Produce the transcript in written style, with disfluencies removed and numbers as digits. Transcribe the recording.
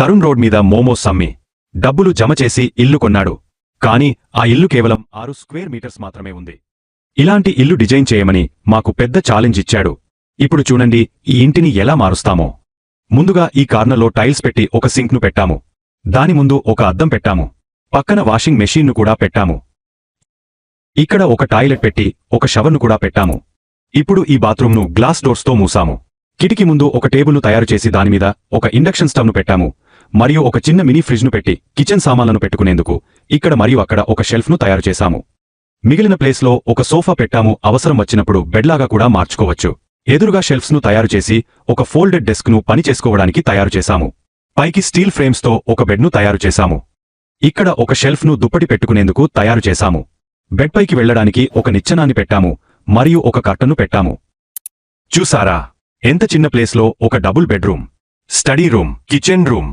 Tarun road మీద మోమోస్ అమ్మి డబ్బులు జమ చేసి ఇల్లు కొన్నాడు. కాని ఆ ఇల్లు కేవలం 6 స్క్వేర్ మీటర్స్ మాత్రమే ఉంది. ఇలాంటి ఇల్లు డిజైన్ చేయమని మాకు పెద్ద ఛాలెంజ్ ఇచ్చాడు. ఇప్పుడు చూడండి ఈ ఇంటిని ఎలా మారుస్తామో. ముందుగా ఈ కార్నర్లో టైల్స్ పెట్టి ఒక సింక్ను పెట్టాము. దాని ముందు ఒక అద్దం పెట్టాము. పక్కన వాషింగ్ మెషీన్ను కూడా పెట్టాము. ఇక్కడ ఒక టాయిలెట్ పెట్టి ఒక షవర్ను కూడా పెట్టాము. ఇప్పుడు ఈ బాత్రూంను గ్లాస్ డోర్స్తో మూసాము. కిటికీ ముందు ఒక టేబుల్ను తయారు చేసి దానిమీద ఒక ఇండక్షన్ స్టవ్ను పెట్టాము. మరియు ఒక చిన్న మినీ ఫ్రిడ్జ్ను పెట్టి కిచెన్ సామాన్లను పెట్టుకునేందుకు ఇక్కడ మరియు అక్కడ ఒక షెల్ఫ్ను తయారు చేశాము. మిగిలిన ప్లేస్లో ఒక సోఫా పెట్టాము. అవసరం వచ్చినప్పుడు బెడ్లాగా కూడా మార్చుకోవచ్చు. ఎదురుగా షెల్ఫ్స్ను తయారు చేసి ఒక ఫోల్డెడ్ డెస్క్ను పని చేసుకోవడానికి తయారు చేశాము. పైకి స్టీల్ ఫ్రేమ్స్తో ఒక బెడ్ను తయారు చేశాము. ఇక్కడ ఒక షెల్ఫ్ను దుప్పటి పెట్టుకునేందుకు తయారు చేశాము. బెడ్ పైకి వెళ్లడానికి ఒక నిచ్చెనాన్ని పెట్టాము మరియు ఒక కర్టన్ను పెట్టాము. చూసారా ఎంత చిన్న ప్లేస్లో ఒక double bedroom, study room, kitchen room,